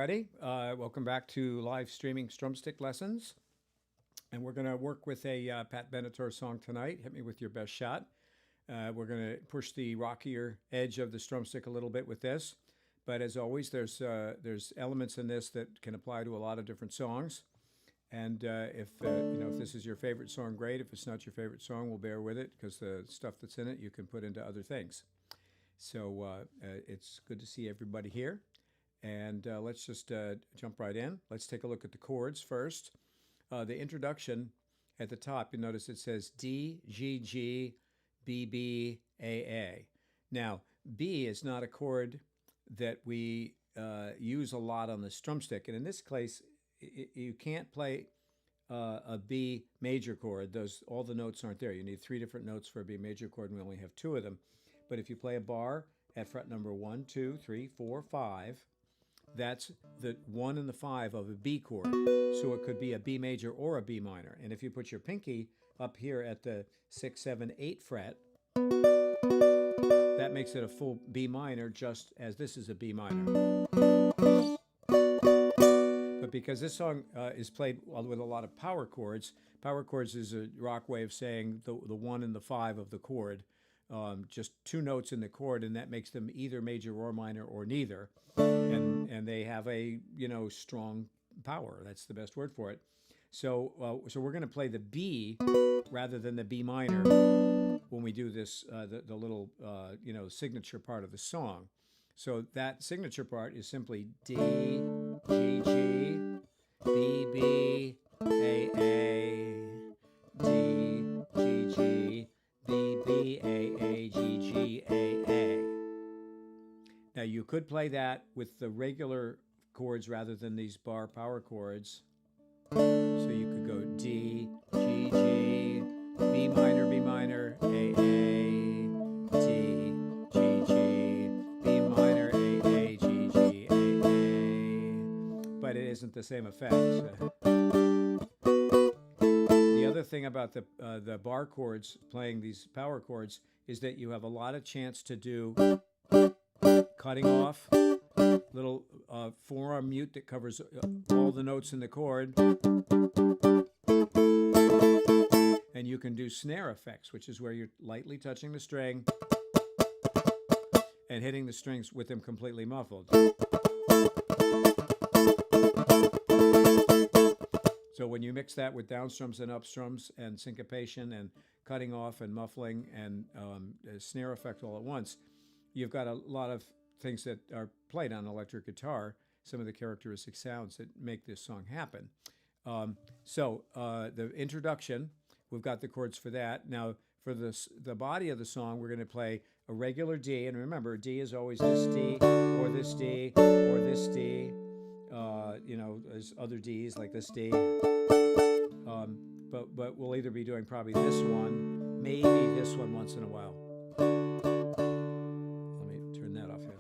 everybody. Welcome back to live streaming Strumstick lessons. And we're going to work with a Pat Benatar song tonight, Hit Me With Your Best Shot. We're going to push the rockier edge of the Strumstick a little bit with this. But as always, there's elements in this that can apply to a lot of different songs. And if this is your favorite song, great. If it's not your favorite song, we'll bear with it because the stuff that's in it you can put into other things. So it's good to see everybody here. And let's just jump right in. Let's take a look at the chords first. The introduction at the top, you notice it says D, G, G, B, B, A, A. Now, B is not a chord that we use a lot on the Strumstick. And in this case, you can't play a B major chord. All the notes aren't there. You need 3 different notes for a B major chord, and we only have 2 of them. But if you play a bar at fret number 1, 2, 3, 4, 5, that's the 1 and the 5 of a B chord. So it could be a B major or a B minor. And if you put your pinky up here at the 6, 7, 8 fret, that makes it a full B minor, just as this is a B minor. But because this song is played with a lot of power chords is a rock way of saying the 1 and the 5 of the chord. Just 2 notes in the chord, and that makes them either major or minor or neither. And they have a strong power. That's the best word for it. So we're going to play the B rather than the B minor when we do this the little signature part of the song. So that signature part is simply D, G, G, B, B, A, A, D, G, G, B, B, A, A, G, G, A, A. Now you could play that with the regular chords rather than these bar power chords. So you could go D, G, G, B minor, A, A, D, G, G, B minor, A, A, G, G, A, A. But it isn't the same effect. The other thing about the bar chords, playing these power chords, is that you have a lot of chance to do cutting off, little forearm mute that covers all the notes in the chord. And you can do snare effects, which is where you're lightly touching the string and hitting the strings with them completely muffled. So when you mix that with down strums and up strums and syncopation and cutting off and muffling and a snare effect all at once, you've got a lot of things that are played on electric guitar, some of the characteristic sounds that make this song happen. The introduction, we've got the chords for that. Now, for the body of the song, we're going to play a regular D, and remember, D is always this D, or this D, or this D. There's other Ds like this D. But we'll either be doing probably this one, maybe this one once in a while. Let me turn that off here.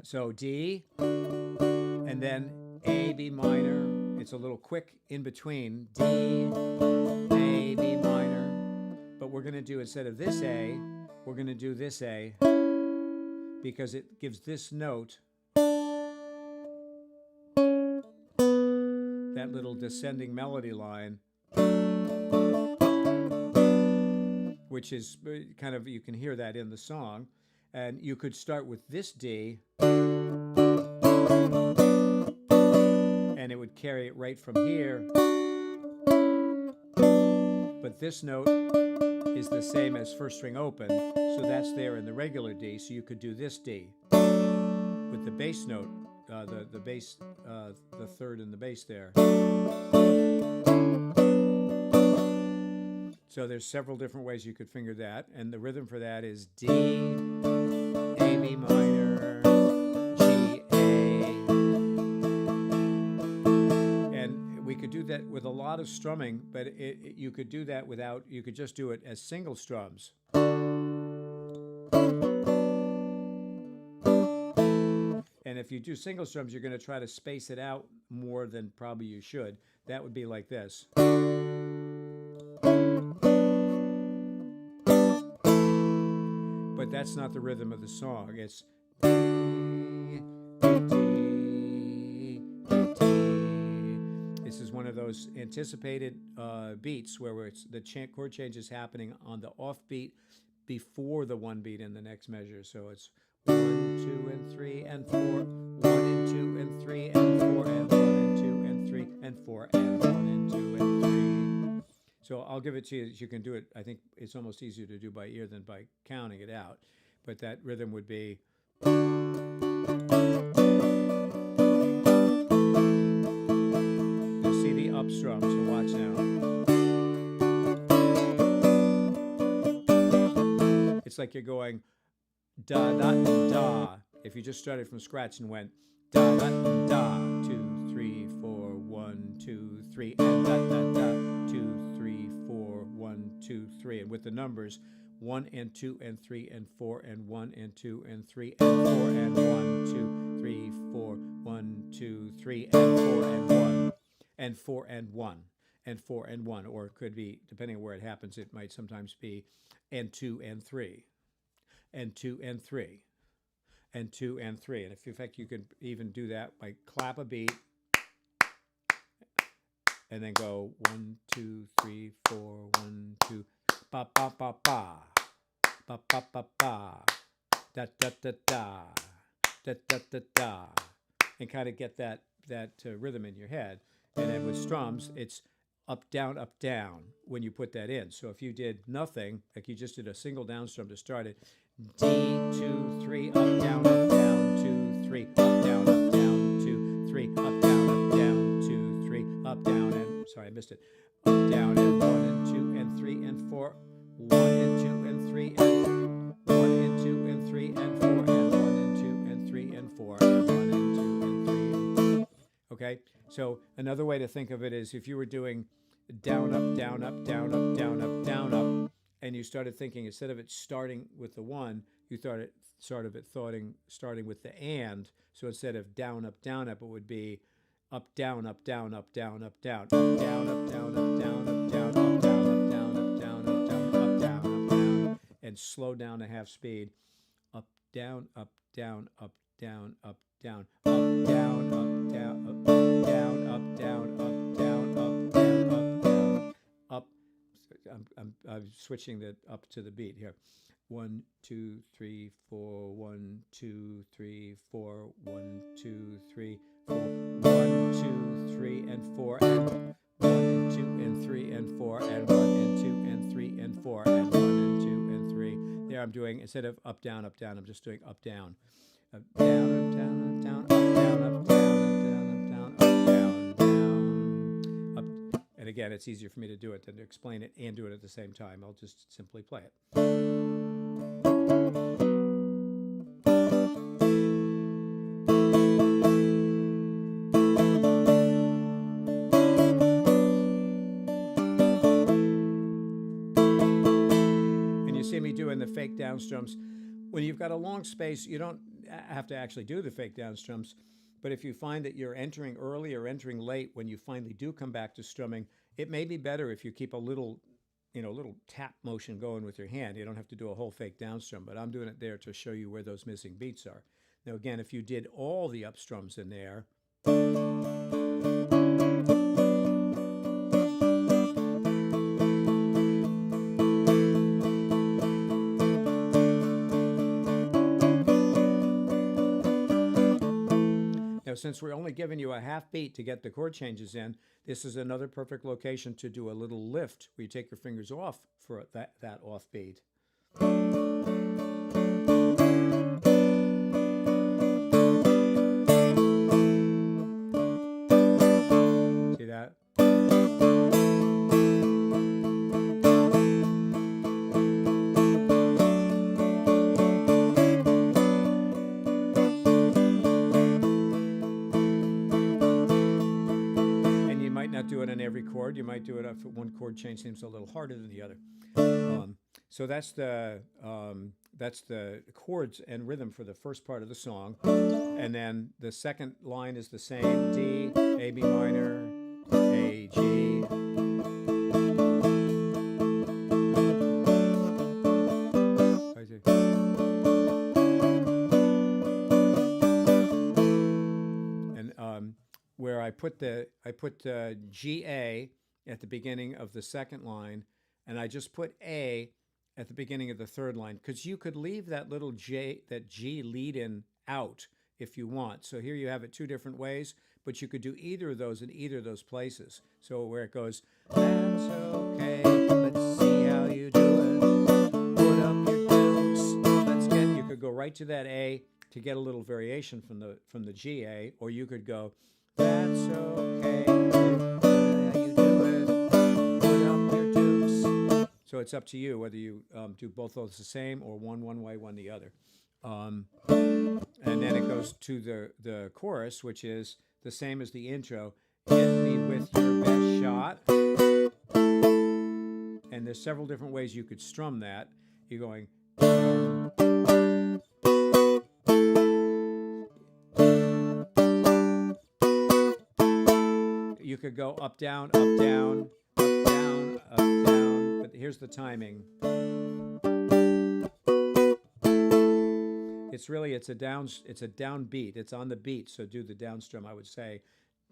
So D, and then A, B minor. It's a little quick in between D, A, B minor. But we're going to do, instead of this A, we're going to do this A because it gives this note that little descending melody line, which is kind of, you can hear that in the song. And you could start with this D, and it would carry it right from here. But this note is the same as first string open, so that's there in the regular D, so you could do this D with the bass note, the bass, the third in the bass there. So there's several different ways you could finger that, and the rhythm for that is D, A, B minor, G, A. And we could do that with a lot of strumming, but you could do that without, you could just do it as single strums. And if you do single strums, you're going to try to space it out more than probably you should. That would be like this. But that's not the rhythm of the song. It's this is one of those anticipated beats where the chord change is happening on the off beat before the one beat in the next measure. So it's 1, 2, and 3, and 4, 1 and 2 and 3 and 4, and 1 and 2 and 3 and 4, and 1 and 2 and 3. So I'll give it to you. You can do it. I think it's almost easier to do by ear than by counting it out. But that rhythm would be. You see the up strum, so watch now. It's like you're going da da da. If you just started from scratch and went da da da, 2, 3, 4, 1, 2, 3, and da da da, 2, 3, 4, 1, 2, 3, and with the numbers 1 and 2 and 3 and 4 and 1 and 2 and 3 and 4 and 1, 2, 3, 4, 1, 2, 3 and 4 and 1 and 4 and 1 and 4 and 1, or it could be, depending on where it happens, it might sometimes be and 2 and 3 and 2 and 3 and 2 and 3. And in fact, you could even do that by clap a beat and then go 1, 2, 3, 4, 1, 2, ba ba ba ba, ba ba ba ba, da da da da, da da da da, and kind of get that rhythm in your head. And then with strums, it's up down when you put that in. So if you did nothing, like you just did a single down strum to start it, D, 2, 3, up down 2, 3, up down 2, 3, up down 2, 3, up down, and sorry, I missed it. Up down and 1 and 2 and 3 and 4, 1 and 2 and 3 and 1 and 2 and 3 and 4 and 1 and 2 and 3 and 4 and 1 and 2 and 3. Okay, so another way to think of it is if you were doing down up down up down up down up down up, and you started thinking, instead of it starting with the 1, you started starting with the and. So instead of down up, it would be up down up down up down up down up down up down up down up down up down up down up down up down up down up down, and slow down to half speed. Up down up down up down up down up down up down up down up down up down up down up down up. I'm switching the up to the beat here. 1, 2, 3, 4, 1, 2, 3, 4, 1, 2, 3, 4, 1, 2, 3, and 4, and 1 and 2 and 3 and 4 and 1 and 2 and 3 and 4 and 1 and 2 and 3. There I'm doing, instead of up down, I'm just doing up down. Up down, up down, up down, up down, up down, up down, up down, down, up. And again, it's easier for me to do it than to explain it and do it at the same time. I'll just simply play it. And you see me doing the fake down strums. When you've got a long space, you don't have to actually do the fake down strums. But if you find that you're entering early or entering late when you finally do come back to strumming, it may be better if you keep a little tap motion going with your hand. You don't have to do a whole fake down strum, but I'm doing it there to show you where those missing beats are. Now again, if you did all the up strums in there, now, since we're only giving you a half beat to get the chord changes in, this is another perfect location to do a little lift where you take your fingers off for that off beat. See that? Do it on every chord. You might do it if one chord change seems a little harder than the other. So that's the chords and rhythm for the first part of the song, and then the second line is the same: D, A, B minor, A, G. And where I put GA at the beginning of the second line, and I just put A at the beginning of the third line, because you could leave that little that G lead in out if you want. So here you have it two different ways, but you could do either of those in either of those places. So where it goes, that's okay, let's see how you do it, put up your dukes, let's get, you could go right to that A to get a little variation from the GA, or you could go, that's okay, how you do it, put up your dukes. So it's up to you whether you do both those the same or one way, one the other. And then it goes to the chorus, which is the same as the intro. Hit me with your best shot. And there's several different ways you could strum that. You're going. You could go up, down, up, down, up, down, up, down. But here's the timing. It's a down beat. It's on the beat. So do the down strum. I would say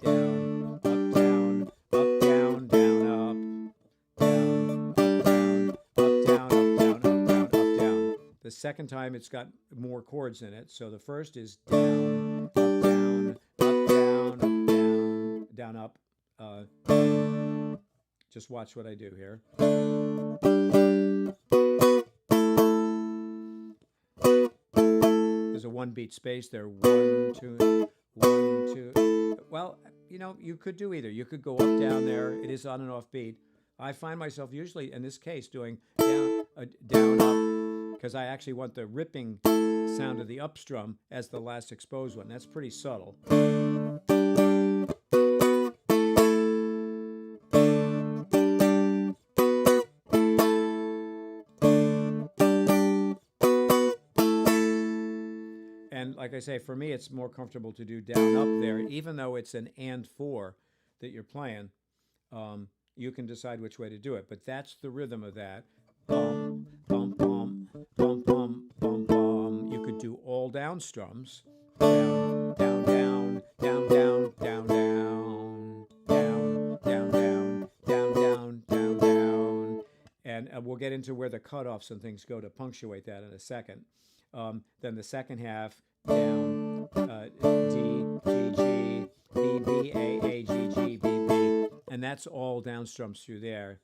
down, up, down, up, down, down, up, down, up, down, up, down, up, down, up, down, up, down. The second time it's got more chords in it. So the first is down, up, down, up, down, up, down, down, up. Just watch what I do here. There's a one beat space there. 1, 2, 1, 2. Well, you could do either. You could go up, down there. It is on and off beat. I find myself usually in this case doing down, up, because I actually want the ripping sound of the up strum as the last exposed one. That's pretty subtle. And like I say, for me, it's more comfortable to do down up there, even though it's an and 4 that you're playing. You can decide which way to do it, but that's the rhythm of that. Bum, bum, bum, bum, bum, bum, bum. You could do all down strums. Down, down, down, down, down, down, down, down, down, down, down, down, down, down. And we'll get into where the cutoffs and things go to punctuate that in a second. Then the second half, down, D, G, G, B, B, A, A, G, G, B, B. And that's all down strums through there.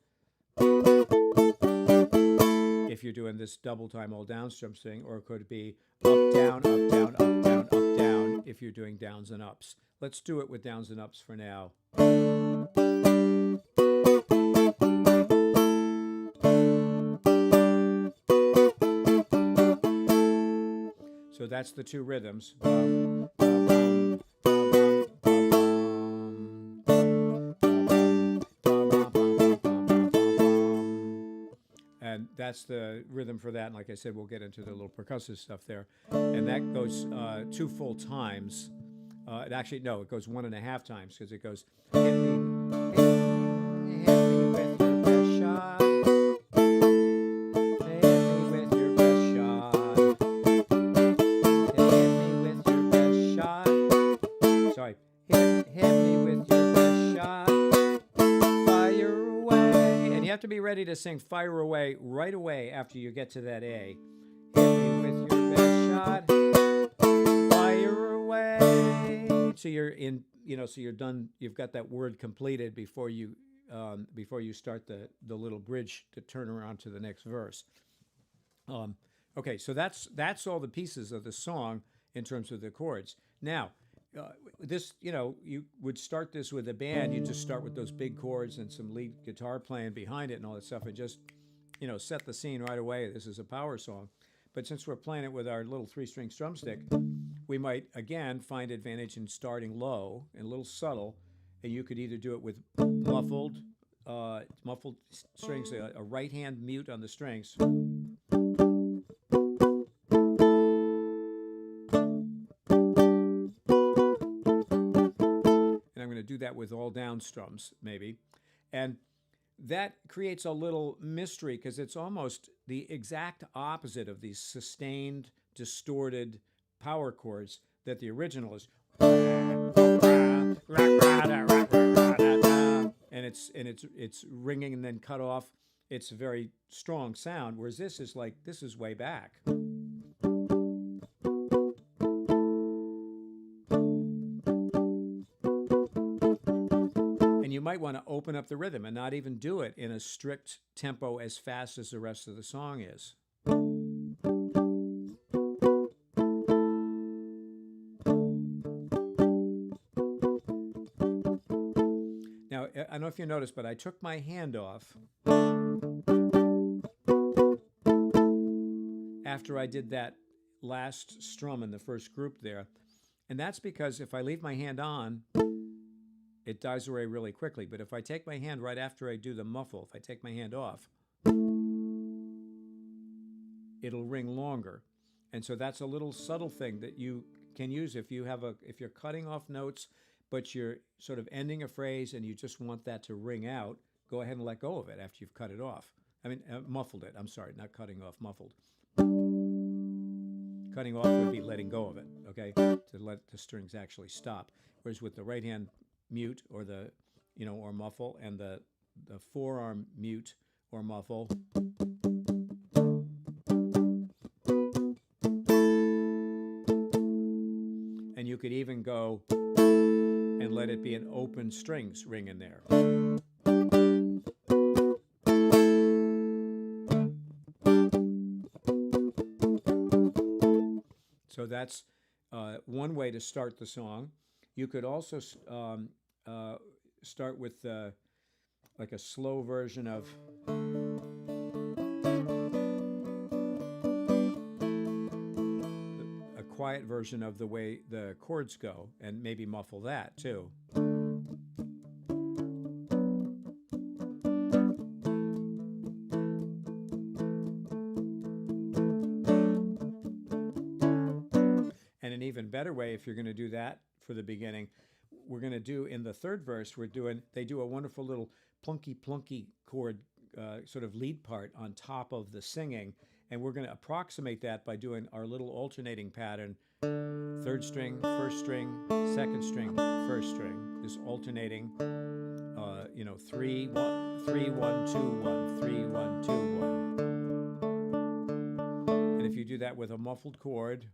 If you're doing this double time all down strums thing, or it could be up, down, up, down, up, down, up, down, if you're doing downs and ups. Let's do it with downs and ups for now. So that's the two rhythms. And that's the rhythm for that. And like I said, we'll get into the little percussive stuff there. And that goes 2 full times. It goes 1.5 times, because it goes, hit me with your best shot. You have to be ready to sing Fire Away right away after you get to that A. Hit me with your best shot, fire away. So you're in, so you're done. You've got that word completed before you start the little bridge to turn around to the next verse. Okay, so that's all the pieces of the song in terms of the chords. Now, this, you would start this with a band. You just start with those big chords and some lead guitar playing behind it and all that stuff, and just, set the scene right away. This is a power song. But since we're playing it with our little 3-string strumstick, we might, again, find advantage in starting low and a little subtle, and you could either do it with muffled strings, a right hand mute on the strings. Do that with all down strums, maybe. And that creates a little mystery, because it's almost the exact opposite of these sustained, distorted power chords that the original is. and it's ringing and then cut off. It's a very strong sound, whereas this is like, this is way back. And you might want to open up the rhythm and not even do it in a strict tempo as fast as the rest of the song is. Now, I don't know if you noticed, but I took my hand off after I did that last strum in the first group there. And that's because if I leave my hand on, it dies away really quickly. But if I take my hand right after I do the muffle, if I take my hand off, it'll ring longer. And so that's a little subtle thing that you can use if you're cutting off notes, but you're sort of ending a phrase and you just want that to ring out. Go ahead and let go of it after you've cut it off. I mean, muffled it. I'm sorry, not cutting off, muffled. Cutting off would be letting go of it, okay, to let the strings actually stop. Whereas with the right hand mute or the, or muffle, and the forearm mute or muffle, and you could even go and let it be an open strings ring in there. So that's one way to start the song. You could also start with like a slow version of a quiet version of the way the chords go, and maybe muffle that too. And an even better way, if you're going to do that for the beginning, we're going to do in the third verse, they do a wonderful little plunky plunky chord sort of lead part on top of the singing, and we're going to approximate that by doing our little alternating pattern: third string, first string, second string, first string. This alternating, 3 1 3 1 2 1 3 1 2 1. And if you do that with a muffled chord,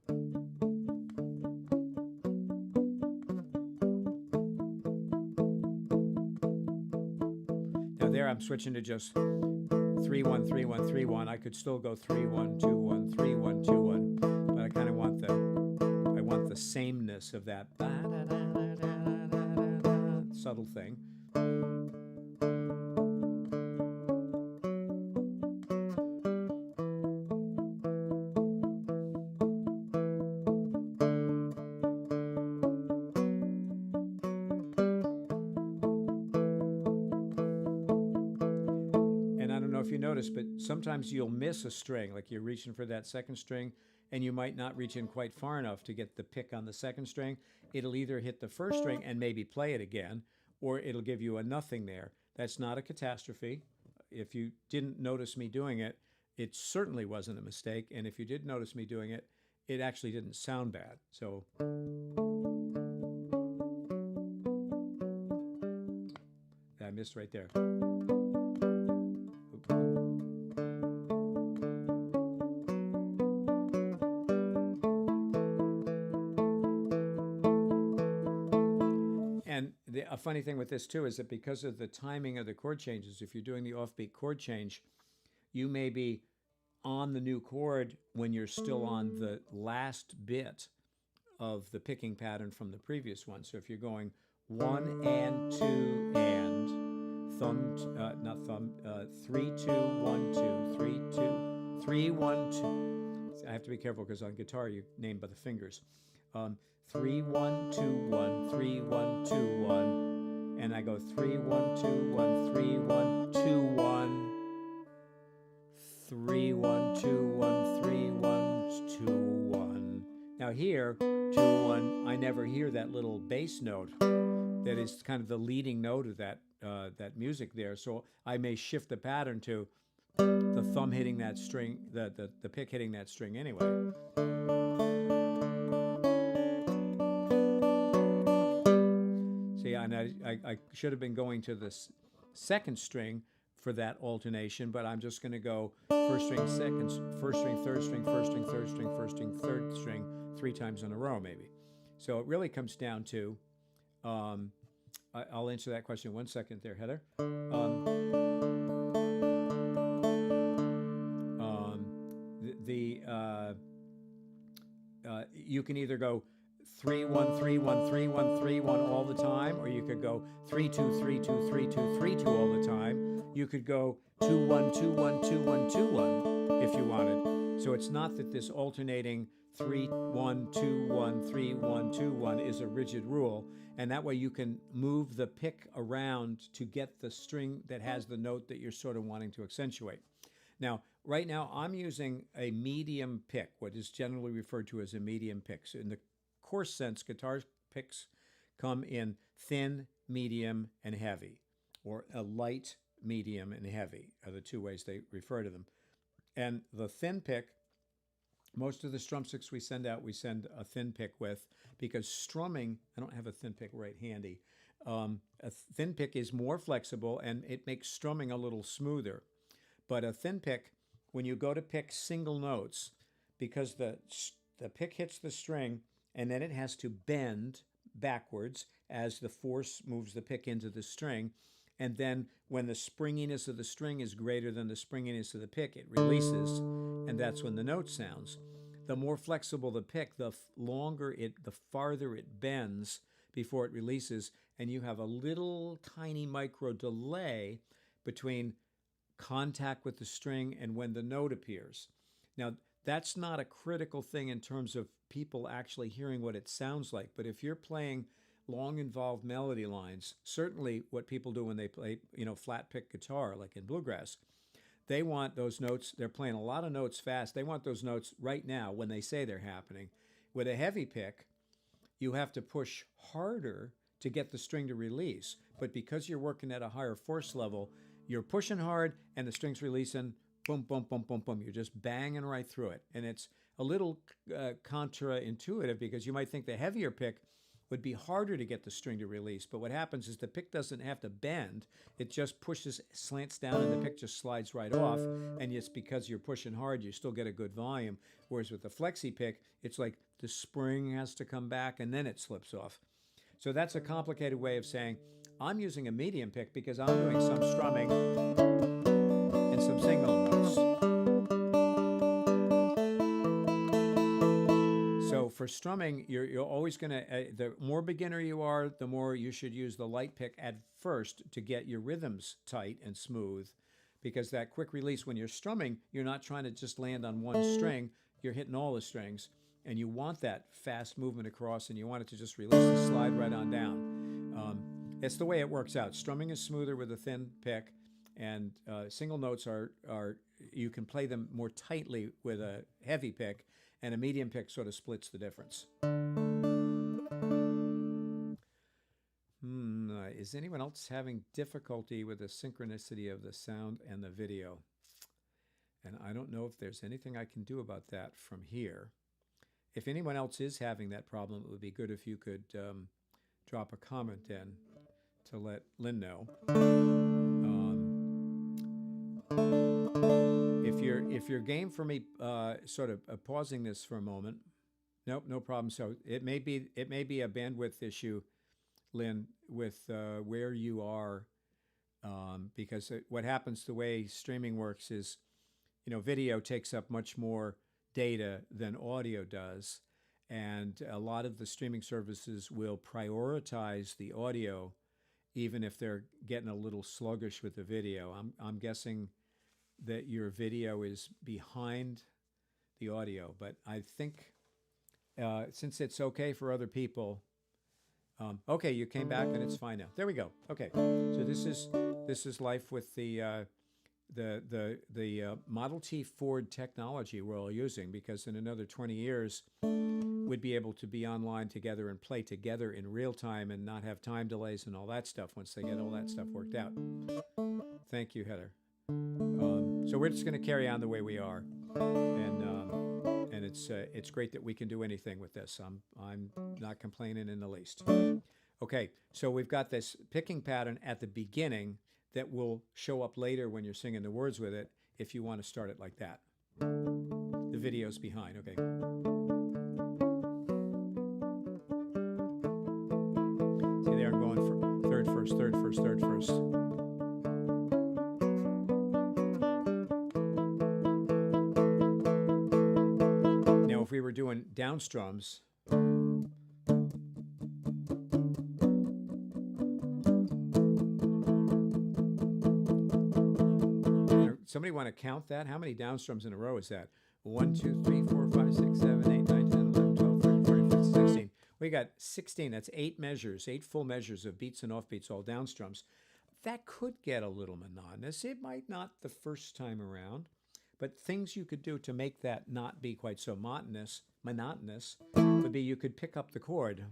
there I'm switching to just 3 1 3 1 3 1. I could still go 3 1 2 1 3 1 2 1, but I kind of want the sameness of that subtle thing. If you notice, but sometimes you'll miss a string, like you're reaching for that second string and you might not reach in quite far enough to get the pick on the second string. It'll either hit the first string and maybe play it again, or it'll give you a nothing there. That's not a catastrophe. If you didn't notice me doing it, it certainly wasn't a mistake. And if you did notice me doing it, it actually didn't sound bad. So I missed right there. And a funny thing with this too is that because of the timing of the chord changes, if you're doing the offbeat chord change, you may be on the new chord when you're still on the last bit of the picking pattern from the previous one. So if you're going 1 and 2 and thumb, not thumb, 3 2 1 2 3 2 3 1 2. I have to be careful because on guitar you name by the fingers. 3 1 2 1 3 1 2 1, and I go 3 1 2 1 3 1 2 1 3 1 2 1 3 1 2 1. Now here 2 1, I never hear that little bass note that is kind of the leading note of that music there. So I may shift the pattern to the thumb hitting that string, the pick hitting that string anyway. See, and I should have been going to this second string for that alternation, but I'm just going to go first string, first string, third string, first string, third string, first string, third string, 3 times in a row maybe. So it really comes down to, I'll answer that question in 1 second there, Heather. You can either go 3 1 3 1 3 1 3 1 all the time, or you could go 3 2 3 2 3 2 3 2 all the time. You could go 2 1 2 1 2 1 2 1 if you wanted. So it's not that this alternating 3 1 2 1 3 1 2 1 is a rigid rule, and that way you can move the pick around to get the string that has the note that you're sort of wanting to accentuate. Now, right now I'm using a medium pick, what is generally referred to as a medium pick. So in the coarse sense, guitar picks come in thin, medium, and heavy, or a light, medium, and heavy are the 2 ways they refer to them. And the thin pick, most of the Strumsticks we send out, we send a thin pick with, because strumming, I don't have a thin pick right handy, a thin pick is more flexible and it makes strumming a little smoother. But a thin pick, when you go to pick single notes, because the pick hits the string and then it has to bend backwards as the force moves the pick into the string, and then when the springiness of the string is greater than the springiness of the pick, it releases, and that's when the note sounds. The more flexible the pick, the farther it bends before it releases, and you have a little tiny micro delay between contact with the string and when the note appears. Now, that's not a critical thing in terms of people actually hearing what it sounds like, but if you're playing long involved melody lines, certainly what people do when they play, flat pick guitar, like in bluegrass, they want those notes, they're playing a lot of notes fast, they want those notes right now when they say they're happening. With a heavy pick, you have to push harder to get the string to release, but because you're working at a higher force level, you're pushing hard and the string's releasing, boom, boom, boom, boom, boom. You're just banging right through it. And it's a little counterintuitive, because you might think the heavier pick would be harder to get the string to release. But what happens is the pick doesn't have to bend. It just pushes, slants down, and the pick just slides right off. And it's because you're pushing hard, you still get a good volume. Whereas with the flexi pick, it's like the spring has to come back and then it slips off. So that's a complicated way of saying I'm using a medium pick because I'm doing some strumming and some single notes. So for strumming, you're always going to, the more beginner you are, the more you should use the light pick at first to get your rhythms tight and smooth, because that quick release when you're strumming, you're not trying to just land on one string, you're hitting all the strings, and you want that fast movement across, and you want it to just release and slide right on down. It's the way it works out. Strumming is smoother with a thin pick, and single notes are you can play them more tightly with a heavy pick, and a medium pick sort of splits the difference. Is anyone else having difficulty with the synchronicity of the sound and the video? And I don't know if there's anything I can do about that from here. If anyone else is having that problem, it would be good if you could drop a comment in to let Lynn know. If you're game for me sort of pausing this for a moment, nope, no problem. So it may be a bandwidth issue, Lynn, with where you are, because what happens, the way streaming works is, video takes up much more data than audio does, and a lot of the streaming services will prioritize the audio even if they're getting a little sluggish with the video. I'm guessing that your video is behind the audio, but I think since it's okay for other people, okay, you came back and it's fine now. There we go. Okay, so this is life with the Model T Ford technology we're all using, because in another 20 years, we'd be able to be online together and play together in real time and not have time delays and all that stuff once they get all that stuff worked out. Thank you, Heather. So we're just going to carry on the way we are, and it's great that we can do anything with this. I'm not complaining in the least. Okay, so we've got this picking pattern at the beginning that will show up later when you're singing the words with it if you want to start it like that. The video's behind, okay. See there, I'm going for third, first, third, first, third, first. Now, if we were doing down strums, somebody want to count that? How many down strums in a row is that? 1, 2, 3, 4, 5, 6, 7, 8, 9, 10, 11, 12, 13, 14, 15, 16. We got 16. That's 8 measures, 8 full measures of beats and offbeats, all down strums. That could get a little monotonous. It might not the first time around, but things you could do to make that not be quite so monotonous would be you could pick up the chord.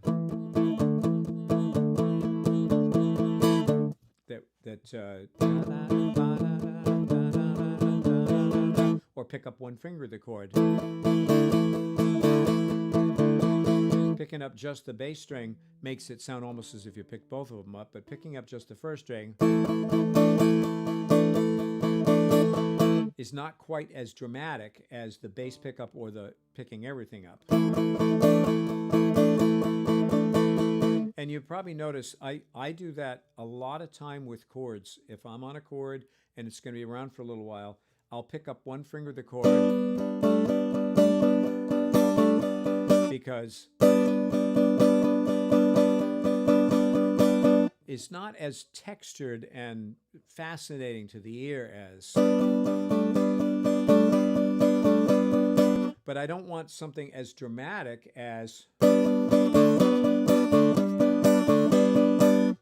Or pick up one finger of the chord. Picking up just the bass string makes it sound almost as if you picked both of them up, but picking up just the first string is not quite as dramatic as the bass pickup or the picking everything up. And you probably notice I do that a lot of time with chords. If I'm on a chord and it's going to be around for a little while, I'll pick up one finger of the chord because it's not as textured and fascinating to the ear as, but I don't want something as dramatic as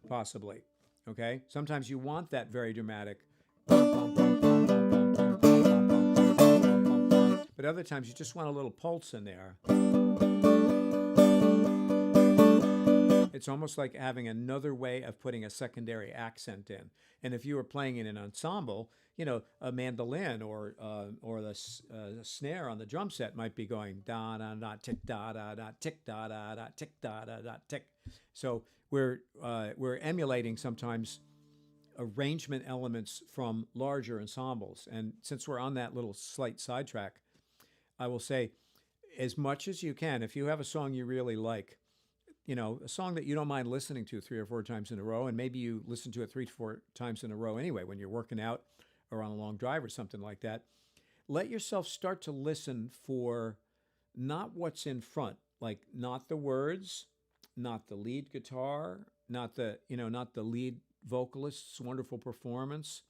possibly, okay? Sometimes you want that very dramatic, but other times you just want a little pulse in there. It's almost like having another way of putting a secondary accent in. And if you were playing in an ensemble, you know, a mandolin or the snare on the drum set might be going da da da tick da da da tick da da da tick da da da tick. So we're emulating sometimes arrangement elements from larger ensembles. And since we're on that little slight sidetrack, I will say, as much as you can, if you have a song you really like, you know, a song that you don't mind listening to 3 or 4 times in a row, and maybe you listen to it 3 to 4 times in a row anyway when you're working out or on a long drive or something like that, let yourself start to listen for not what's in front, like not the words, not the lead guitar, not the lead vocalist's wonderful performance.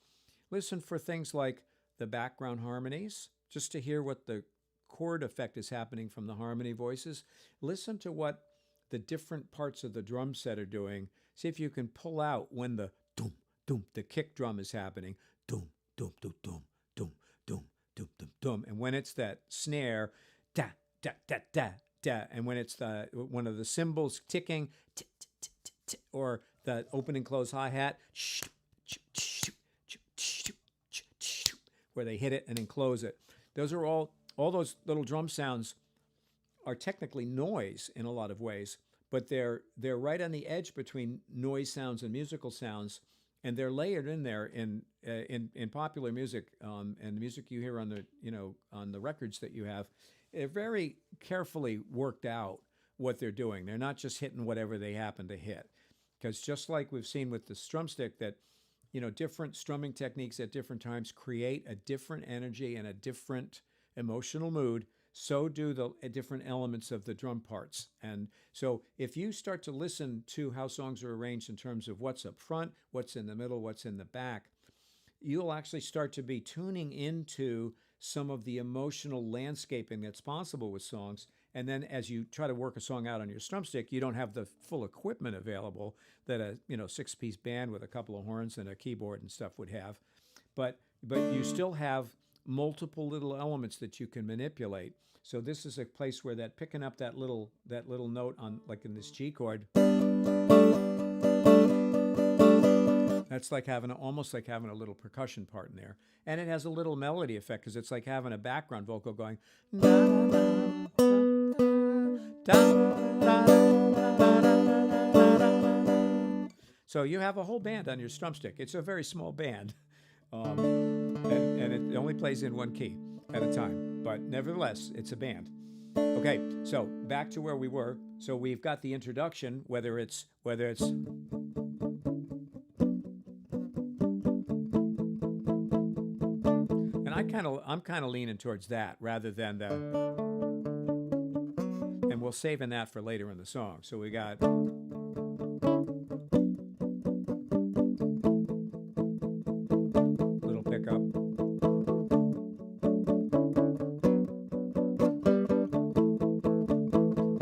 Listen for things like the background harmonies, just to hear what the chord effect is happening from the harmony voices. Listen to what the different parts of the drum set are doing. See if you can pull out when the doom, doom, the kick drum is happening. Doom, doom, doom, doom, doom, doom, doom, doom, doom. And when it's that snare, da, da, da, da, da. And when it's one of the cymbals ticking, or the open and close hi-hat, where they hit it and then close it. Those are all those little drum sounds are technically noise in a lot of ways, but they're right on the edge between noise sounds and musical sounds, and they're layered in there in popular music and the music you hear on the records that you have. They're very carefully worked out what they're doing. They're not just hitting whatever they happen to hit, because just like we've seen with the Strumstick, that different strumming techniques at different times create a different energy and a different emotional mood. So do the different elements of the drum parts. And so if you start to listen to how songs are arranged in terms of what's up front, what's in the middle, what's in the back, you'll actually start to be tuning into some of the emotional landscaping that's possible with songs. And then as you try to work a song out on your Strumstick, you don't have the full equipment available that a 6-piece band with a couple of horns and a keyboard and stuff would have. But you still have multiple little elements that you can manipulate. So this is a place where that picking up that little note on, like in this G chord, that's like almost like having a little percussion part in there. And it has a little melody effect because it's like having a background vocal going da, da, da, da, da, da, da, da, So you have a whole band on your Strumstick. It's a very small band, and it only plays in one key at a time. But nevertheless, it's a band. Okay, so back to where we were. So we've got the introduction, whether it's and I'm kind of leaning towards that rather than the, and we'll save in that for later in the song. So we got little pickup.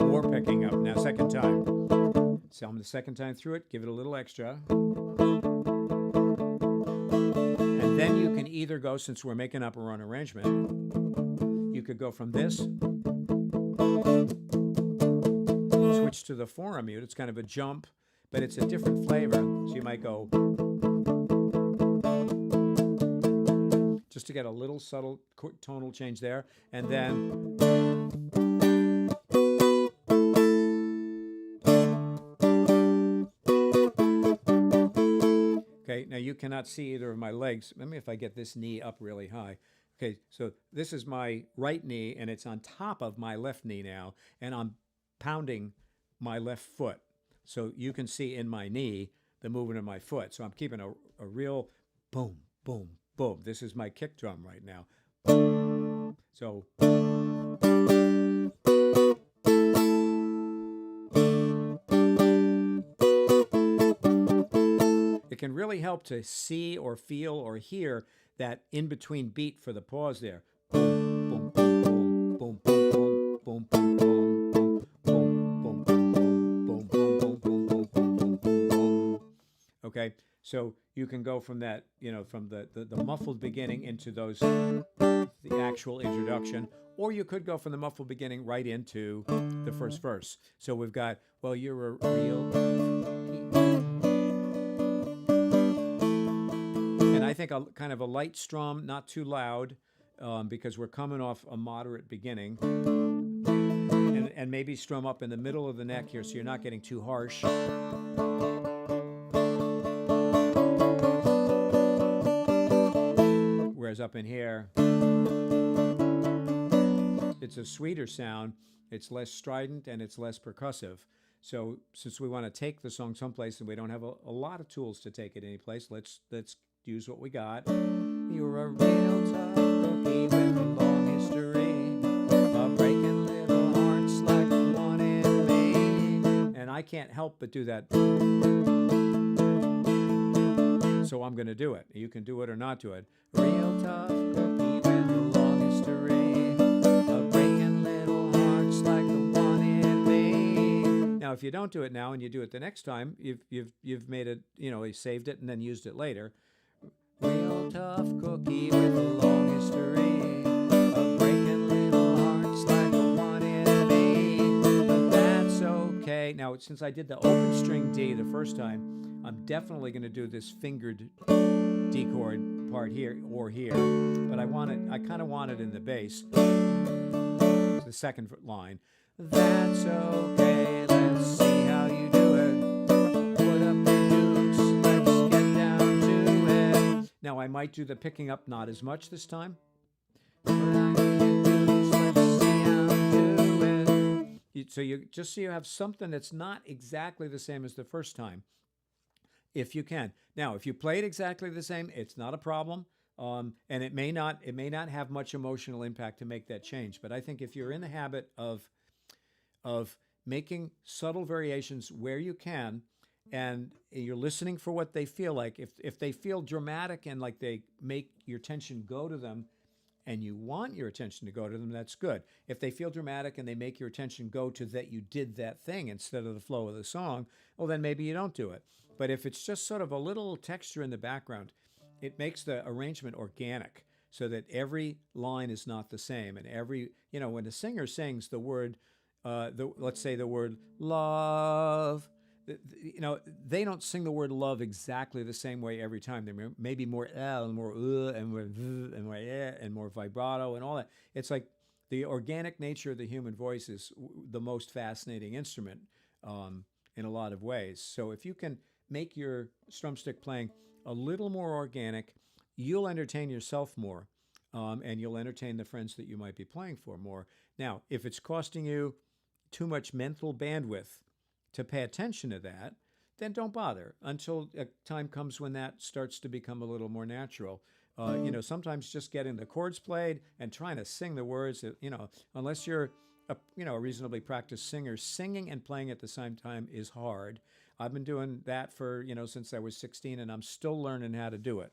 More picking up. Now second time. So I'm the second time through it, give it a little extra. And then you can either go, since we're making up our own arrangement, you could go from this, switch to the four mute. It's kind of a jump, but it's a different flavor. So you might go, just to get a little subtle tonal change there. And then, okay, now you cannot see either of my legs. Let me, if I get this knee up really high. Okay, so this is my right knee, and it's on top of my left knee now, and I'm pounding my left foot. So you can see in my knee the movement of my foot. So I'm keeping a real boom, boom, boom. This is my kick drum right now. So it can really help to see or feel or hear that in-between beat for the pause there. Boom, boom, boom, boom, boom, boom, boom, boom, boom, boom, boom, boom, boom, boom, boom, boom, boom, boom, boom, boom. Okay, so you can go from that, you know, from the muffled beginning into those, the actual introduction, or you could go from the muffled beginning right into the first verse. So we've got, well, you're a real... I think a kind of a light strum, not too loud, because we're coming off a moderate beginning, and maybe strum up in the middle of the neck here, so you're not getting too harsh. Whereas up in here, it's a sweeter sound, it's less strident, and it's less percussive. So since we want to take the song someplace and we don't have a lot of tools to take it anyplace, let's use what we got. You're a real tough cookie with a long history of breaking little hearts like the one in me. And I can't help but do that. So I'm going to do it. You can do it or not do it. Real tough cookie with a long history of breaking little hearts like the one in me. Now, if you don't do it now and you do it the next time, you've made it, you know, you saved it and then used it later. Real tough cookie with a long history of breaking little hearts like the one in me, but that's okay. Now, since I did the open string D the first time, I'm definitely going to do this fingered D chord part here or here, but I kind of want it in the bass, the second line. That's okay, let's see how you do it. Put up your dukes, let's get down to it. Now I might do the picking up not as much this time. So you have something that's not exactly the same as the first time, if you can. Now, if you play it exactly the same, it's not a problem, and it may not have much emotional impact to make that change. But I think if you're in the habit of making subtle variations where you can, and you're listening for what they feel like. If they feel dramatic and like they make your attention go to them, and you want your attention to go to them, that's good. If they feel dramatic and they make your attention go to that you did that thing instead of the flow of the song, well, then maybe you don't do it. But if it's just sort of a little texture in the background, it makes the arrangement organic so that every line is not the same. And every, you know, when the singer sings the word, let's say the word love, you know, they don't sing the word love exactly the same way every time. There may be more L and more and more V and more and more vibrato and all that. It's like the organic nature of the human voice is the most fascinating instrument in a lot of ways. So if you can make your drumstick playing a little more organic. You'll entertain yourself more, and you'll entertain the friends that you might be playing for more. Now, if it's costing you too much mental bandwidth to pay attention to that, then don't bother until a time comes when that starts to become a little more natural. Sometimes just getting the chords played and trying to sing the words, unless you're a reasonably practiced singer, singing and playing at the same time is hard. I've been doing that for, since I was 16, and I'm still learning how to do it.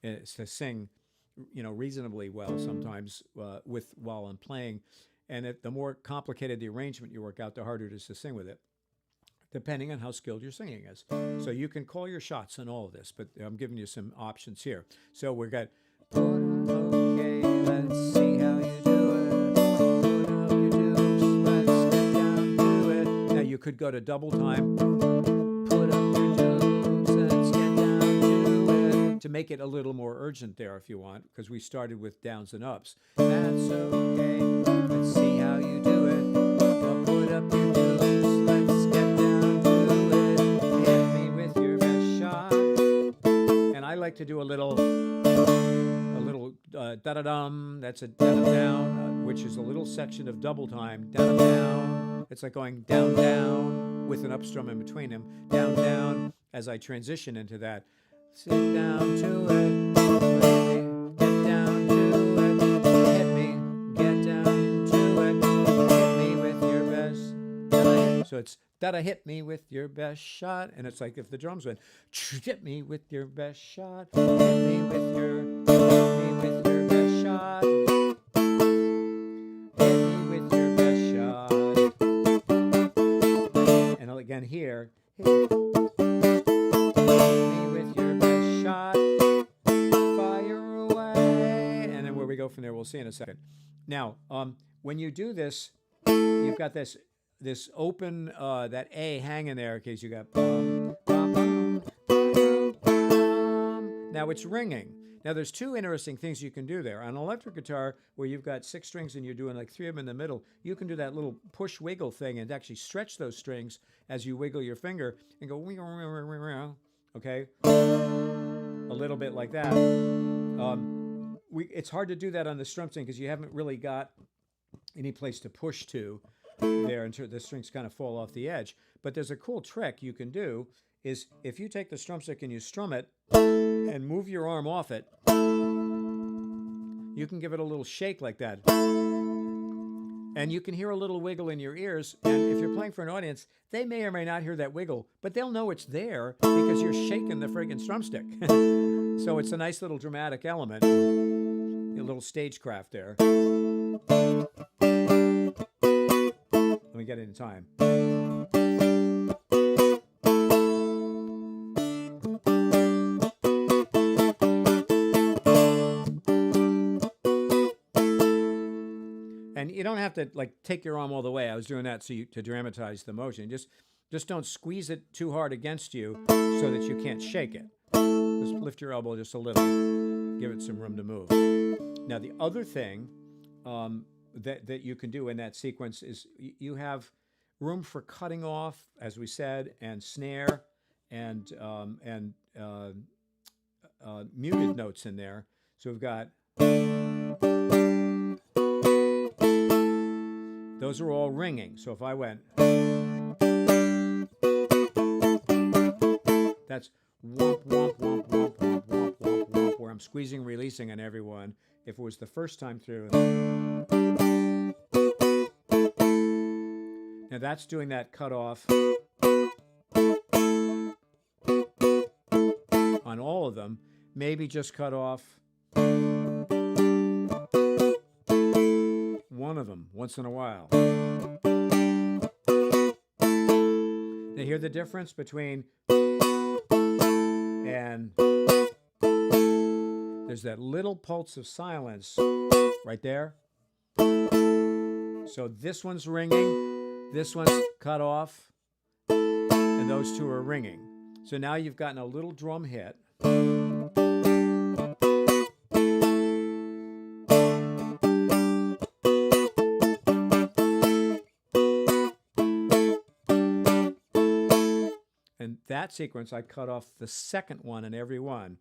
It's to sing, reasonably well sometimes while I'm playing. And the more complicated the arrangement you work out, the harder it is to sing with it, depending on how skilled your singing is. So you can call your shots on all of this, but I'm giving you some options here. So we've got, okay, let's see how you do it. Put up your dukes, let's get down to it. Now you could go to double time. Put up your dukes, let's get down to it. To make it a little more urgent there if you want, because we started with downs and ups. That's okay, let's see how you do it. Put up your dukes, let's get down to it. Hit me with your best shot. And I like to do a little da-da-dum. That's a da-da-down, which is a little section of double time. Da-da-down. It's like going down, down, with an upstrum in between them. Down, down, as I transition into that. Sit down to it. Get down to it. Hit me. Get down to it. Hit me with your best. So it's da-da, hit me with your best shot. And it's like if the drums went, hit me with your best shot. Hit me with your best shot. Hit me with your best shot. And again here, hit me with your best shot. Fire away. And then where we go from there, we'll see in a second. Now, when you do this, you've got this open, that A hanging there in case you got bum, bum, bum, bum, bum. Now it's ringing. Now there's two interesting things you can do there. On an electric guitar, where you've got 6 strings and you're doing like 3 of them in the middle, you can do that little push wiggle thing and actually stretch those strings as you wiggle your finger and go, okay? A little bit like that. It's hard to do that on the Strumstick because you haven't really got any place to push to there until the strings kind of fall off the edge. But there's a cool trick you can do is if you take the Strumstick and you strum it and move your arm off it, you can give it a little shake like that. And you can hear a little wiggle in your ears. And if you're playing for an audience, they may or may not hear that wiggle, but they'll know it's there because you're shaking the friggin' Strumstick. So it's a nice little dramatic element, a little stagecraft there. Let me get it in time. And you don't have to like take your arm all the way. I was doing that to dramatize the motion. Just don't squeeze it too hard against you so that you can't shake it. Just lift your elbow just a little. Give it some room to move. Now the other thing that you can do in that sequence is you have room for cutting off, as we said, and snare and muted notes in there. So we've got, those are all ringing. So if I went, that's womp, womp, womp, womp, womp, womp, womp, womp, where I'm squeezing, releasing on everyone. If it was the first time through. Now that's doing that cut off on all of them. Maybe just cut off one of them once in a while. Now hear the difference between and there's that little pulse of silence right there. So this one's ringing, this one's cut off, and those two are ringing. So now you've gotten a little drum hit. And that sequence, I cut off the second one in every one.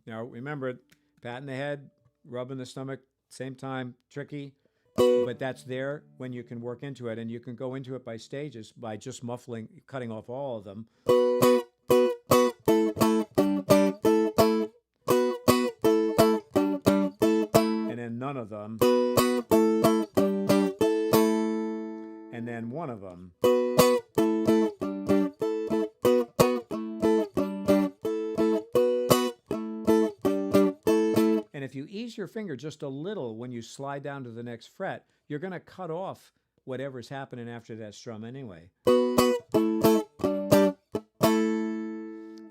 Now remember, patting the head, rubbing the stomach, same time, tricky, but that's there when you can work into it, and you can go into it by stages by just muffling, cutting off all of them. And then none of them. And then one of them. And if you ease your finger just a little when you slide down to the next fret, you're going to cut off whatever's happening after that strum anyway.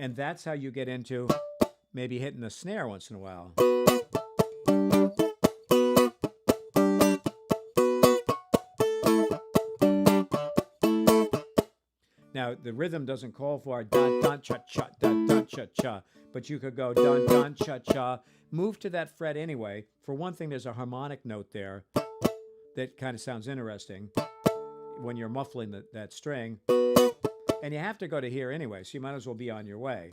And that's how you get into maybe hitting the snare once in a while. Now, the rhythm doesn't call for dun dun cha cha dun dun cha cha, but you could go dun dun cha cha. Move to that fret anyway. For one thing, there's a harmonic note there that kind of sounds interesting when you're muffling that string. And you have to go to here anyway, so you might as well be on your way.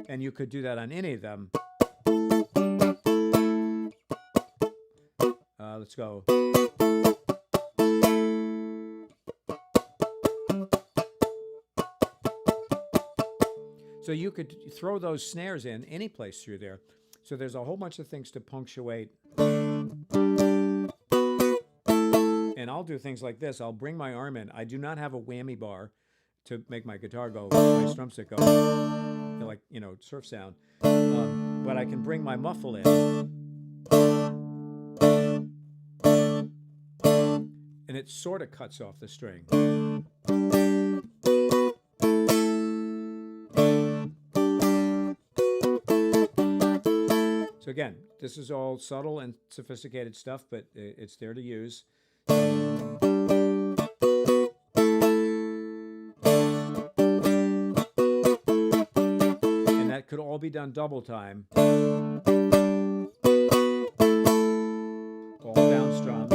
And you could do that on any of them. Let's go. So you could throw those snares in any place through there. So there's a whole bunch of things to punctuate. And I'll do things like this. I'll bring my arm in. I do not have a whammy bar to make my guitar go, my strumstick go, like, you know, surf sound. But I can bring my muffle in. And it sort of cuts off the string. So again, this is all subtle and sophisticated stuff, but it's there to use. And that could all be done double time. All down strums.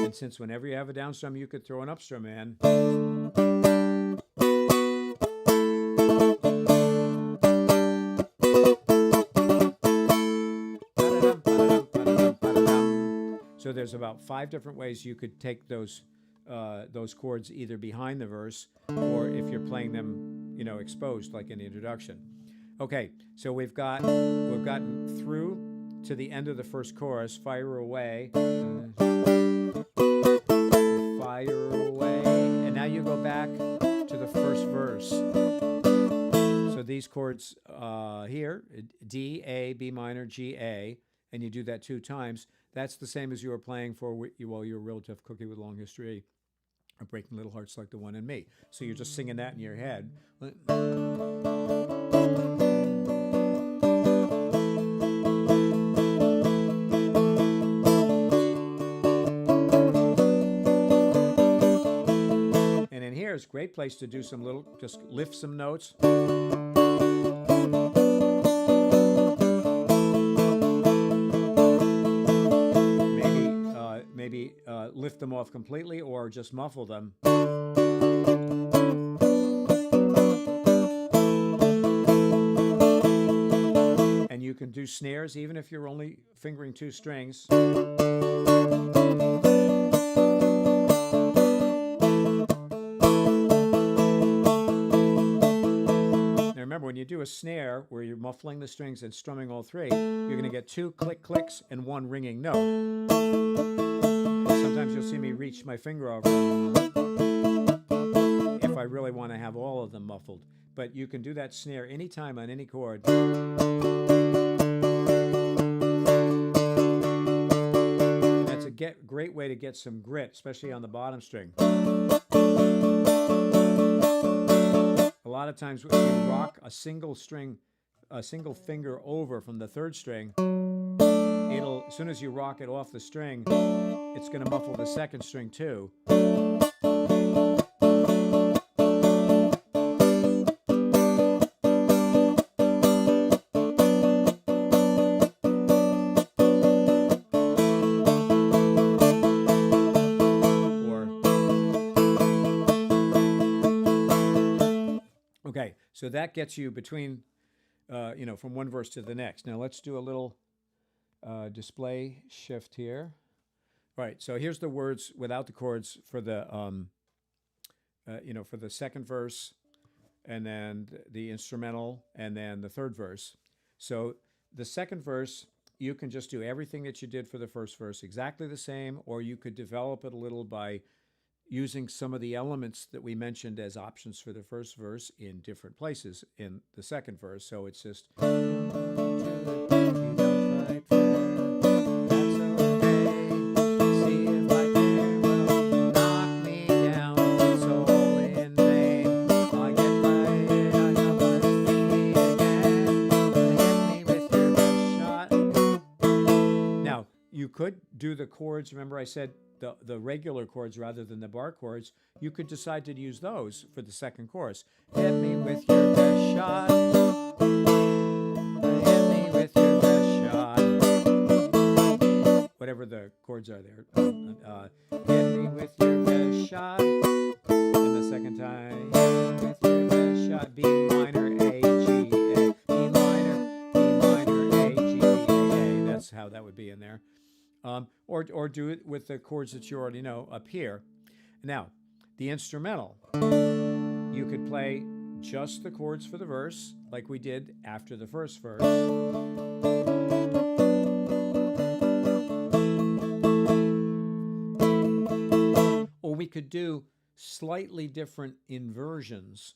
And since whenever you have a down strum, you could throw an up strum in. So there's about 5 different ways you could take those chords either behind the verse or if you're playing them, you know, exposed like in the introduction. Okay, so we've gotten through to the end of the first chorus. Fire away, fire away, and now you go back to the first verse. So these chords here, D, A, B minor, G, A, and you do that 2 times. That's the same as you were playing for well, you're a real tough cookie with a long history, or breaking little hearts like the one in me. So you're just singing that in your head. And in here is a great place to do some little, just lift some notes. Maybe lift them off completely or just muffle them. And you can do snares even if you're only fingering 2 strings. Remember, when you do a snare where you're muffling the strings and strumming all 3, you're going to get 2 click clicks and 1 ringing note. Sometimes you'll see me reach my finger over if I really want to have all of them muffled. But you can do that snare anytime on any chord. That's a great way to get some grit, especially on the bottom string. A lot of times when you rock a single finger over from the 3rd string, as soon as you rock it off the string, it's going to muffle the 2nd string too. So that gets you between, from one verse to the next. Now let's do a little display shift here. All right, so here's the words without the chords for the, for the second verse, and then the instrumental, and then the third verse. So the second verse, you can just do everything that you did for the first verse exactly the same, or you could develop it a little by using some of the elements that we mentioned as options for the first verse in different places in the second verse. So it's just you could do the chords. Remember I said the regular chords rather than the bar chords. You could decide to use those for the second chorus. Hit me with your best shot. Hit me with your best shot. Whatever the chords are there. Hit me with your best shot. And the second time, hit me with your best shot. B minor, A, G, A. B minor, A, G, A. That's how that would be in there. Or do it with the chords that you already know up here. Now, the instrumental, you could play just the chords for the verse, like we did after the first verse. Or we could do slightly different inversions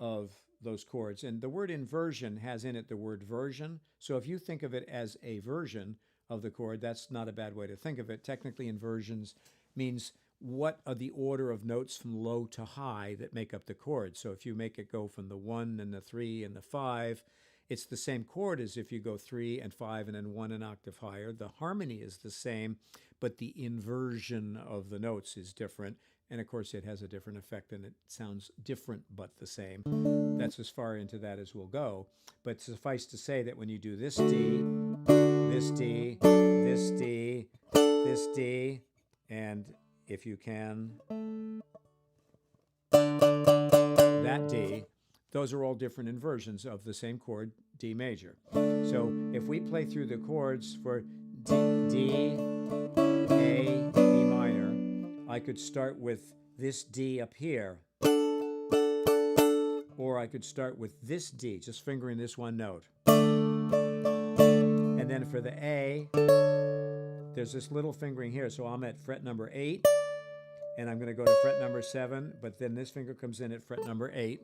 of those chords. And the word inversion has in it the word version. So if you think of it as a version of the chord, that's not a bad way to think of it. Technically, inversions means what are the order of notes from low to high that make up the chord. So if you make it go from the 1 and the 3 and the 5, it's the same chord as if you go 3 and 5 and then 1 an octave higher. The harmony is the same, but the inversion of the notes is different. And of course, it has a different effect and it sounds different but the same. That's as far into that as we'll go. But suffice to say that when you do this D, this D, this D, this D, and if you can, that D, those are all different inversions of the same chord, D major. So if we play through the chords for D, A, B minor, I could start with this D up here, or I could start with this D, just fingering this one note. And then for the A, there's this little fingering here, so I'm at fret number 8, and I'm going to go to fret number 7, but then this finger comes in at fret number 8.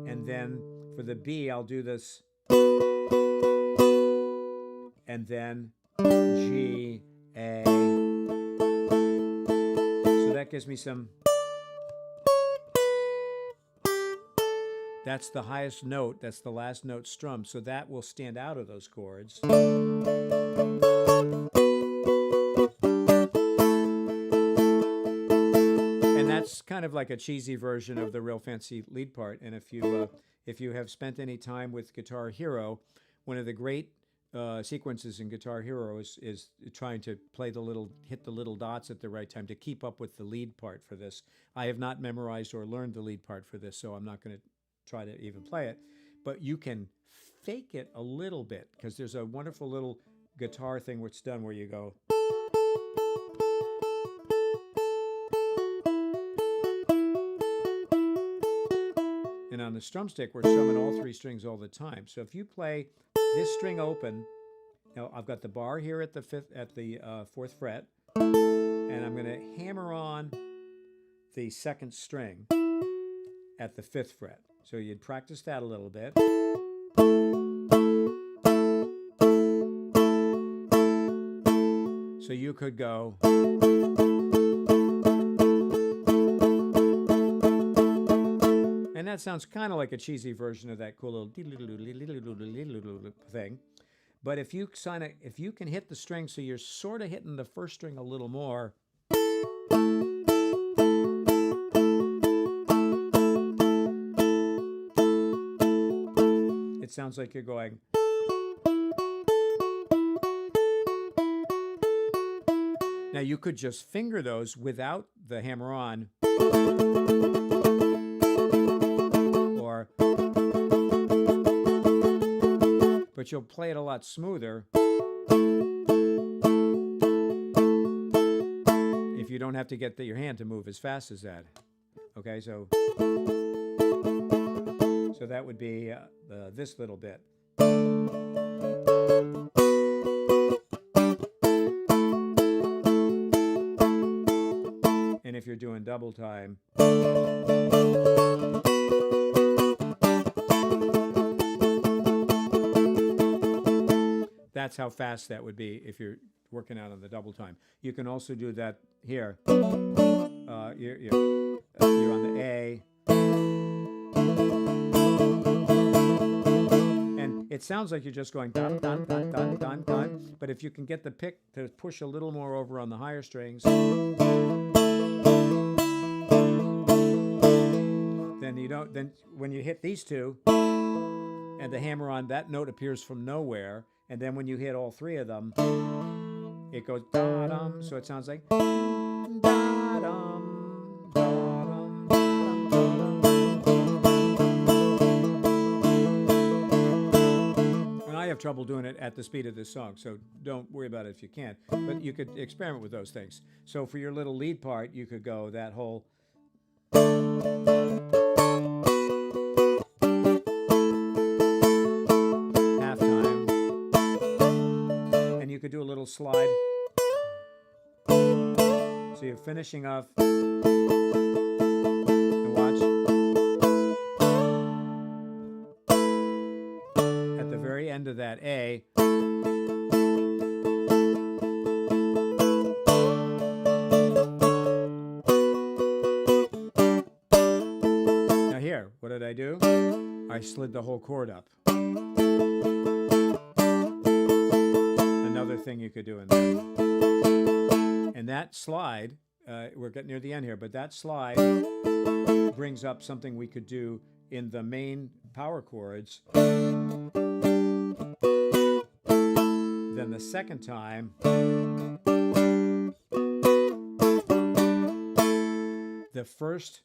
And then for the B, I'll do this, and then G, A. So that gives me some... That's the highest note, that's the last note strummed, so that will stand out of those chords. And that's kind of like a cheesy version of the real fancy lead part. And if you have spent any time with Guitar Hero, one of the great sequences in Guitar Hero is trying to play hit the little dots at the right time to keep up with the lead part for this. I have not memorized or learned the lead part for this, so I'm not going to try to even play it, but you can fake it a little bit because there's a wonderful little guitar thing where it's done where you go. And on the Strumstick, we're strumming all 3 strings all the time. So if you play this string open, now I've got the bar here at the 4th fret, and I'm going to hammer on the 2nd string at the 5th fret. So you'd practice that a little bit. So you could go. And that sounds kind of like a cheesy version of that cool little thing. But if you can hit the string so you're sort of hitting the first string a little more, it sounds like you're going. Now you could just finger those without the hammer on, or, but you'll play it a lot smoother if you don't have to get your hand to move as fast as that. Okay, so that would be this little bit. And if you're doing double time, that's how fast that would be if you're working out on the double time. You can also do that here. You're on the A. And it sounds like you're just going dun, dun, dun, dun, dun, dun. But if you can get the pick to push a little more over on the higher strings, then when you hit these two and the hammer on, that note appears from nowhere. And then when you hit all three of them, it goes da-dum. So it sounds like da-dum, da-dum, da-dum, da-dum. And I have trouble doing it at the speed of this song, so don't worry about it if you can't. But you could experiment with those things. So for your little lead part, you could go that whole. You could do a little slide. So you're finishing off. And watch. At the very end of that A. Now here, what did I do? I slid the whole chord up. Another thing you could do in there. And that slide, we're getting near the end here, but that slide brings up something we could do in the main power chords. Then the second time, the first,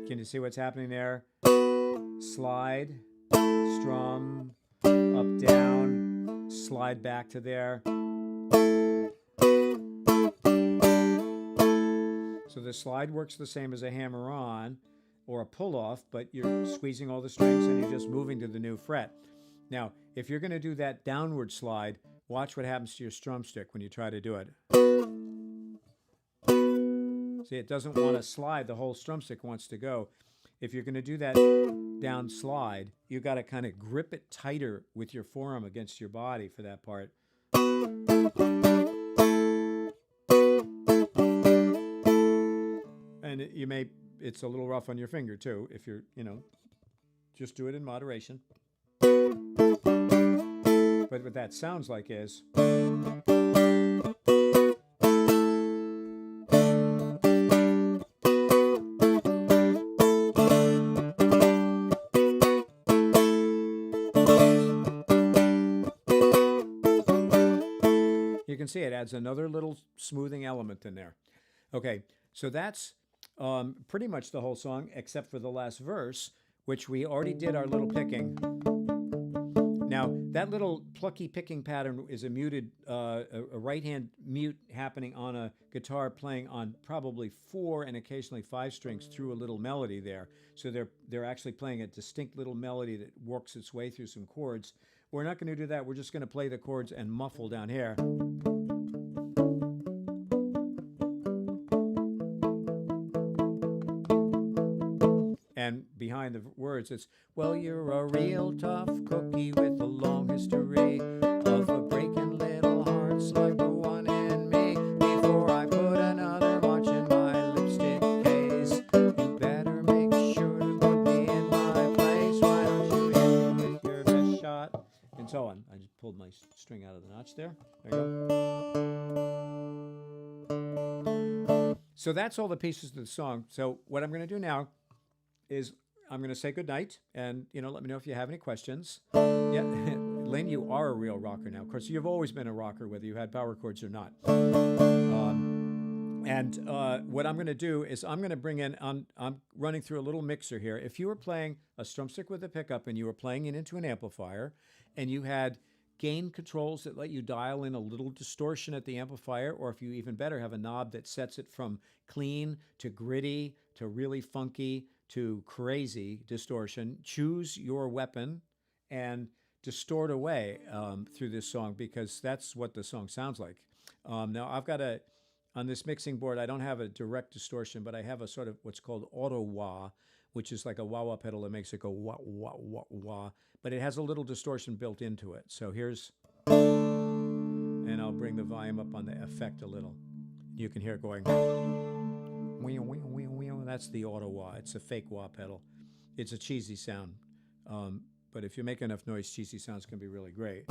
can you see what's happening there? Slide, strum, up, down, slide back to there. So the slide works the same as a hammer on or a pull off, but you're squeezing all the strings and you're just moving to the new fret. Now, if you're going to do that downward slide, watch what happens to your strum stick when you try to do it. See, it doesn't want to slide, the whole strum stick wants to go. If you're going to do that down slide, you got to kind of grip it tighter with your forearm against your body for that part. And it's a little rough on your finger too, if you're, just do it in moderation. But what that sounds like is, you can see it adds another little smoothing element in there. Okay, so that's pretty much the whole song, except for the last verse, which we already did our little picking. Now, that little plucky picking pattern is a muted, a right-hand mute happening on a guitar playing on probably 4 and occasionally 5 strings through a little melody there. So they're actually playing a distinct little melody that works its way through some chords. We're not going to do that. We're just going to play the chords and muffle down here. And behind the words, it's, well, you're a real tough cookie with a long history of a breaking little hearts like the one in me. Before I put another watch in my lipstick case, you better make sure to put me in my place. Why don't you hit me with your best shot? And so on. I just pulled my string out of the notch there. There you go. So that's all the pieces of the song. So what I'm going to do now is I'm going to say goodnight and, let me know if you have any questions. Yeah, Lynn, you are a real rocker now. Of course, you've always been a rocker, whether you had power chords or not. What I'm going to do is I'm going to bring in, I'm running through a little mixer here. If you were playing a Strumstick with a pickup and you were playing it into an amplifier and you had gain controls that let you dial in a little distortion at the amplifier, or if you even better have a knob that sets it from clean to gritty to really funky to crazy distortion, choose your weapon and distort away through this song, because that's what the song sounds like. Now I've got on this mixing board, I don't have a direct distortion, but I have a sort of what's called auto wah, which is like a wah-wah pedal that makes it go wah, wah, wah, wah, but it has a little distortion built into it. So here's, and I'll bring the volume up on the effect a little. You can hear it going, that's the auto wah. It's a fake wah pedal. It's a cheesy sound, but if you make enough noise, cheesy sounds can be really great.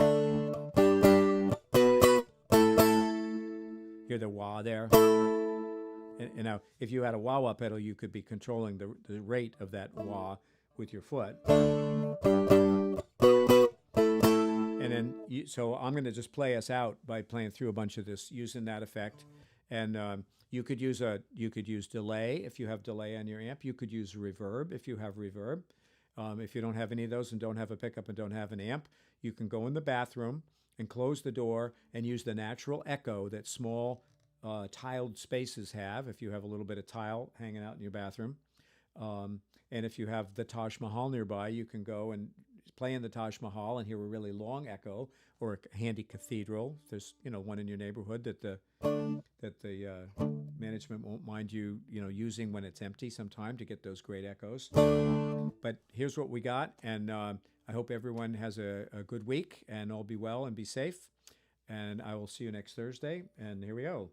Hear the wah there? And now, if you had a wah-wah pedal, you could be controlling the rate of that wah with your foot. And then, so I'm going to just play us out by playing through a bunch of this using that effect. And you could use delay if you have delay on your amp. You could use reverb if you have reverb. If you don't have any of those and don't have a pickup and don't have an amp, you can go in the bathroom and close the door and use the natural echo that small tiled spaces have if you have a little bit of tile hanging out in your bathroom. And if you have the Taj Mahal nearby, you can go and play in the Taj Mahal and hear a really long echo, or a handy cathedral. There's one in your neighborhood that the management won't mind you using when it's empty sometime to get those great echoes. But here's what we got, and I hope everyone has a good week and all be well and be safe. And I will see you next Thursday. And here we go.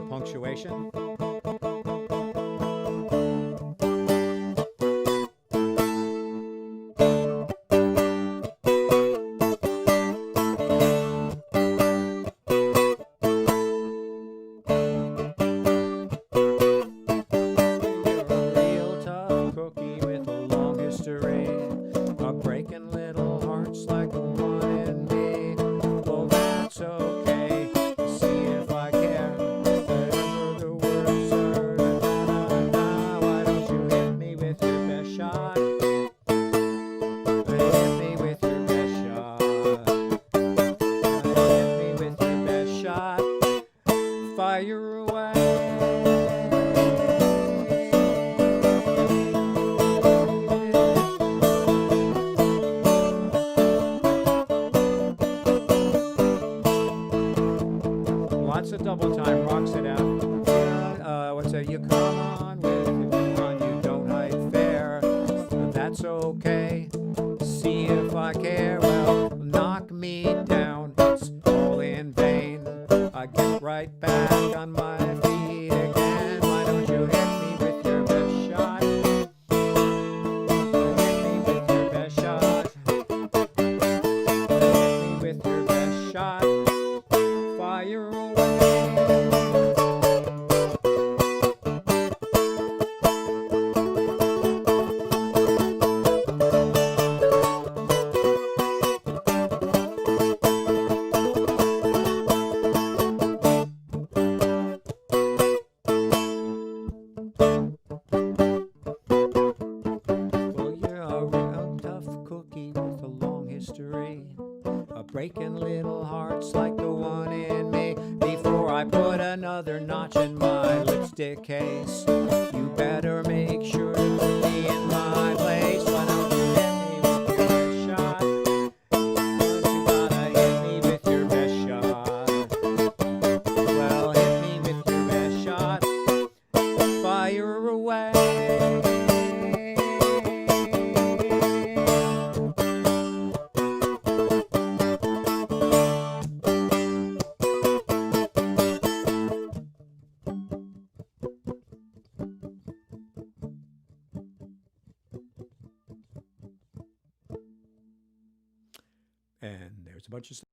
Punctuation. Fire away. Lots of double time, rocks it out. What's that? You come on with it, you don't hide fair. That's okay. See if I care. Well, knock me down. It's all in vain. I get right back on my feet again. Why don't you hit me with your best shot? Hit me with your best shot. Hit me with your best shot. Fire away. Breaking little hearts like the one in me. Before I put another notch in my lipstick case, you better make sure to put me in my place. Why don't you hit me with your best shot? You gotta hit me with your best shot. Well, hit me with your best shot. Fire away. bunch of